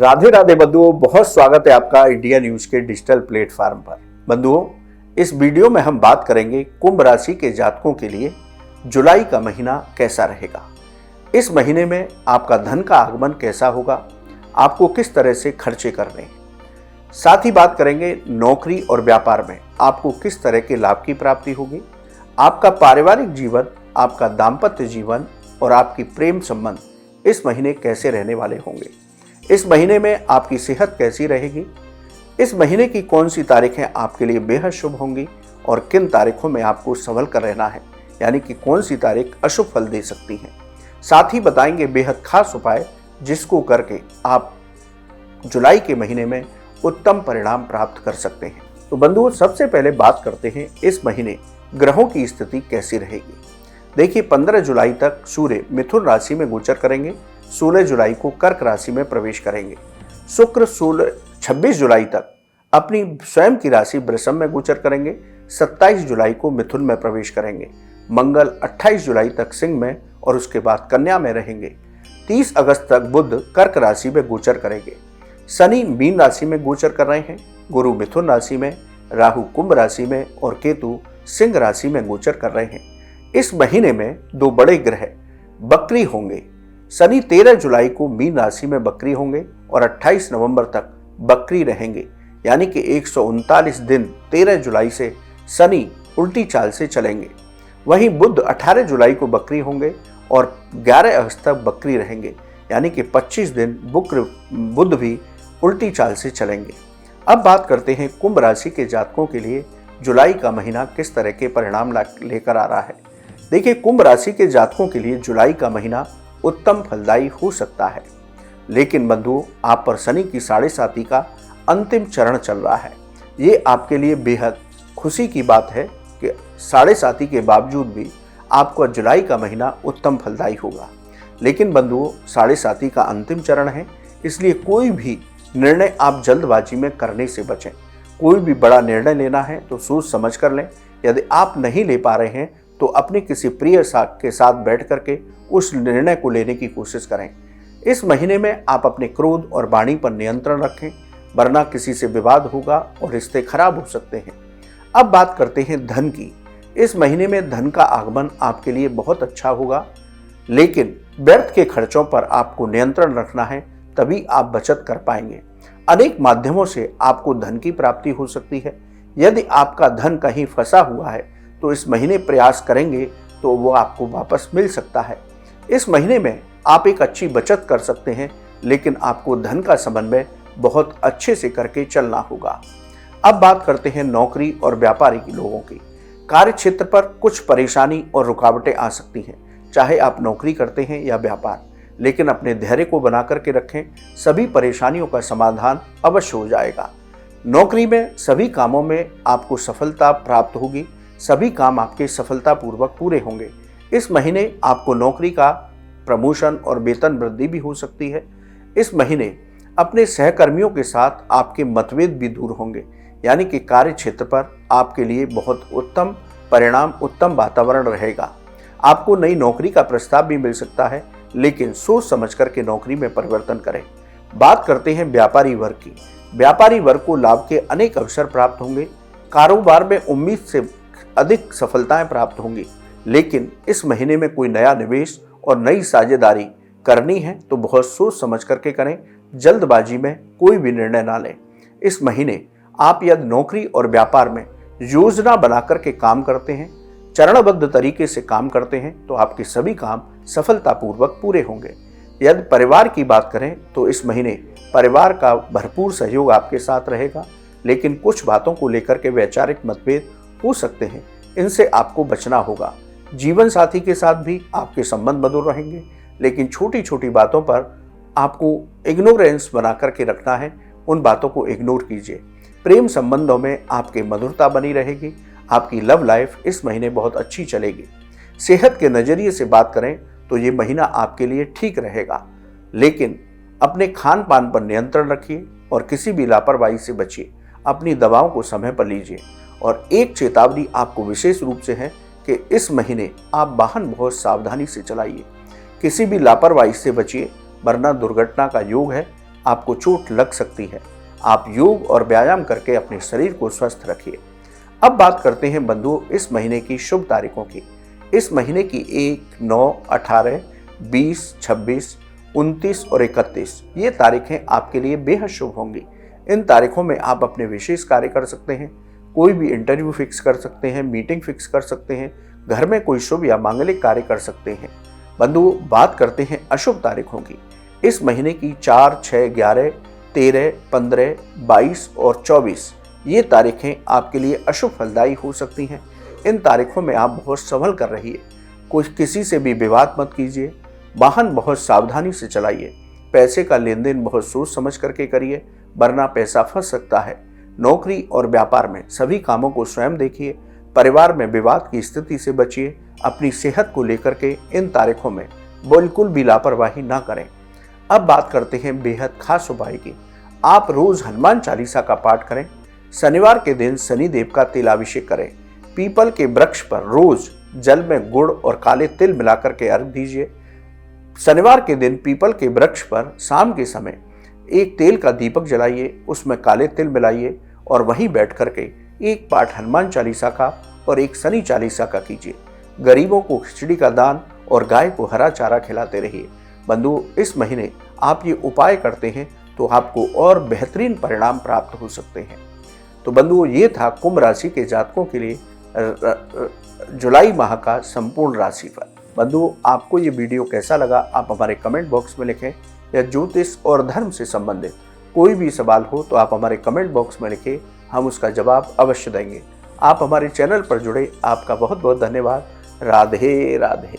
राधे राधे बंधुओं, बहुत स्वागत है आपका इंडिया न्यूज के डिजिटल प्लेटफॉर्म पर। बंधुओं, इस वीडियो में हम बात करेंगे कुंभ राशि के जातकों के लिए जुलाई का महीना कैसा रहेगा। इस महीने में आपका धन का आगमन कैसा होगा, आपको किस तरह से खर्चे करने हैं। साथ ही बात करेंगे नौकरी और व्यापार में आपको किस तरह के लाभ की प्राप्ति होगी, आपका पारिवारिक जीवन, आपका दाम्पत्य जीवन और आपकी प्रेम संबंध इस महीने कैसे रहने वाले होंगे। इस महीने में आपकी सेहत कैसी रहेगी, इस महीने की कौन सी तारीखें आपके लिए बेहद शुभ होंगी और किन तारीखों में आपको संभल कर रहना है, यानी कि कौन सी तारीख अशुभ फल दे सकती हैं। साथ ही बताएंगे बेहद खास उपाय जिसको करके आप जुलाई के महीने में उत्तम परिणाम प्राप्त कर सकते हैं। तो बंधुओं, सबसे पहले बात करते हैं इस महीने ग्रहों की स्थिति कैसी रहेगी। देखिए, 15 जुलाई तक सूर्य मिथुन राशि में गोचर करेंगे, 16 जुलाई को कर्क राशि में प्रवेश करेंगे। शुक्र 26 जुलाई तक अपनी स्वयं की राशि वृषभ में गोचर करेंगे, 27 जुलाई को मिथुन में प्रवेश करेंगे। मंगल 28 जुलाई तक सिंह में और उसके बाद कन्या में रहेंगे। 30 अगस्त तक बुध कर्क राशि में गोचर करेंगे। शनि मीन राशि में गोचर कर रहे हैं, गुरु मिथुन राशि में, राहु कुंभ राशि में और केतु सिंह राशि में गोचर कर रहे हैं। इस महीने में दो बड़े ग्रह बकरी होंगे। शनि 13 जुलाई को मीन राशि में बकरी होंगे और 28 नवंबर तक बकरी रहेंगे, यानी कि 139 दिन 13 जुलाई से शनि उल्टी चाल से चलेंगे। वहीं बुध 18 जुलाई को बकरी होंगे और 11 अगस्त तक बकरी रहेंगे, यानी कि 25 दिन बुध भी उल्टी चाल से चलेंगे। अब बात करते हैं कुंभ राशि के जातकों के लिए जुलाई का महीना किस तरह के परिणाम लेकर आ रहा है। देखिए, कुंभ राशि के जातकों के लिए जुलाई का महीना उत्तम फलदायी हो सकता है, लेकिन बंधुओं, आप पर शनि की 7.5 का अंतिम चरण चल रहा है। ये आपके लिए बेहद खुशी की बात है कि 7.5 के बावजूद भी आपका जुलाई का महीना उत्तम फलदायी होगा। लेकिन बंधुओं, 7.5 का अंतिम चरण है, इसलिए कोई भी निर्णय आप जल्दबाजी में करने से बचें। कोई भी बड़ा निर्णय लेना है तो सोच समझ कर लें। यदि आप नहीं ले पा रहे हैं तो अपने किसी प्रिय के साथ बैठ करके उस निर्णय को लेने की कोशिश करें। इस महीने में आप अपने क्रोध और वाणी पर नियंत्रण रखें, वरना किसी से विवाद होगा और रिश्ते खराब हो सकते हैं। अब बात करते हैं धन की। इस महीने में धन का आगमन आपके लिए बहुत अच्छा होगा, लेकिन व्यर्थ के खर्चों पर आपको नियंत्रण रखना है, तभी आप बचत कर पाएंगे। अनेक माध्यमों से आपको धन की प्राप्ति हो सकती है। यदि आपका धन कहीं फंसा हुआ है तो इस महीने प्रयास करेंगे तो वो आपको वापस मिल सकता है। इस महीने में आप एक अच्छी बचत कर सकते हैं, लेकिन आपको धन का समन्वय बहुत अच्छे से करके चलना होगा। अब बात करते हैं नौकरी और व्यापारी लोगों की। कार्य क्षेत्र पर कुछ परेशानी और रुकावटें आ सकती हैं, चाहे आप नौकरी करते हैं या व्यापार, लेकिन अपने धैर्य को बना करके रखें, सभी परेशानियों का समाधान अवश्य हो जाएगा। नौकरी में सभी कामों में आपको सफलता प्राप्त होगी, सभी काम आपके सफलतापूर्वक पूरे होंगे। इस महीने आपको नौकरी का प्रमोशन और वेतन वृद्धि भी हो सकती है। इस महीने अपने सहकर्मियों के साथ आपके मतभेद भी दूर होंगे, यानी कि कार्य क्षेत्र पर आपके लिए बहुत उत्तम परिणाम, उत्तम वातावरण रहेगा। आपको नई नौकरी का प्रस्ताव भी मिल सकता है, लेकिन सोच समझ करके नौकरी में परिवर्तन करें। बात करते हैं व्यापारी वर्ग की। व्यापारी वर्ग को लाभ के अनेक अवसर प्राप्त होंगे। कारोबार में उम्मीद से अधिक सफलताएं प्राप्त होंगी, लेकिन इस महीने में कोई नया निवेश और नई साझेदारी करनी है तो बहुत सोच समझ करके करें, जल्दबाजी में कोई भी निर्णय ना लें। इस महीने आप यदि नौकरी और व्यापार में योजना बना करके काम करते हैं, चरणबद्ध तरीके से काम करते हैं, तो आपके सभी काम सफलतापूर्वक पूरे होंगे। यदि परिवार की बात करें तो इस महीने परिवार का भरपूर सहयोग आपके साथ रहेगा, लेकिन कुछ बातों को लेकर के वैचारिक मतभेद हो सकते हैं, इनसे आपको बचना होगा। जीवन साथी के साथ भी आपके संबंध मधुर रहेंगे, लेकिन छोटी छोटी बातों पर आपको इग्नोरेंस बना करके रखना है, उन बातों को इग्नोर कीजिए। प्रेम संबंधों में आपकी मधुरता बनी रहेगी। आपकी लव लाइफ इस महीने बहुत अच्छी चलेगी। सेहत के नज़रिए से बात करें तो ये महीना आपके लिए ठीक रहेगा, लेकिन अपने खान पान पर नियंत्रण रखिए और किसी भी लापरवाही से बचिए। अपनी दवाओं को समय पर लीजिए। और एक चेतावनी आपको विशेष रूप से है कि इस महीने आप वाहन बहुत सावधानी से चलाइए, किसी भी लापरवाही से बचिए, वरना दुर्घटना का योग है। आपको चोट लग सकती है। आप योग और व्यायाम करके अपने शरीर को स्वस्थ रखिए। अब बात करते हैं बंधुओं इस महीने की शुभ तारीखों की। इस महीने की 1, 9, 18, 20, 26, 29 और 31 ये तारीखें आपके लिए बेहद शुभ होंगी। इन तारीखों में आप अपने विशेष कार्य कर सकते हैं, कोई भी इंटरव्यू फिक्स कर सकते हैं, मीटिंग फिक्स कर सकते हैं, घर में कोई शुभ या मांगलिक कार्य कर सकते हैं। बंधुओं बात करते हैं अशुभ तारीखों की। इस महीने की 4, 6, 11, 13, 15, 22 और 24 ये तारीखें आपके लिए अशुभ फलदायी हो सकती हैं। इन तारीखों में आप बहुत संभल कर रहिए। किसी से भी विवाद मत कीजिए। वाहन बहुत सावधानी से चलाइए। पैसे का लेन देन बहुत सोच समझ करके करिए, वरना पैसा फंस सकता है। नौकरी और व्यापार में सभी कामों को स्वयं देखिए। परिवार में विवाद की स्थिति से बचिए। अपनी सेहत को लेकर के इन तारीखों में बिल्कुल भी लापरवाही ना करें। अब बात करते हैं बेहद खास उपाय की। आप रोज हनुमान चालीसा का पाठ करें। शनिवार के दिन शनि देव का तिलाभिषेक करें। पीपल के वृक्ष पर रोज जल में गुड़ और काले तिल मिलाकर के अर्घ दीजिए। शनिवार के दिन पीपल के वृक्ष पर शाम के समय एक तेल का दीपक जलाइए, उसमें काले तिल मिलाइए और वहीं बैठ करके एक पाठ हनुमान चालीसा का और एक शनि चालीसा का कीजिए। गरीबों को खिचड़ी का दान और गाय को हरा चारा खिलाते रहिए। बंधुओं इस महीने आप ये उपाय करते हैं तो आपको और बेहतरीन परिणाम प्राप्त हो सकते हैं। तो बंधुओं ये था कुंभ राशि के जातकों के लिए जुलाई माह का संपूर्ण राशिफल। बंधुओं आपको ये वीडियो कैसा लगा आप हमारे कमेंट बॉक्स में लिखें। या ज्योतिष और धर्म से संबंधित कोई भी सवाल हो तो आप हमारे कमेंट बॉक्स में लिखें, हम उसका जवाब अवश्य देंगे। आप हमारे चैनल पर जुड़े, आपका बहुत बहुत धन्यवाद। राधे राधे।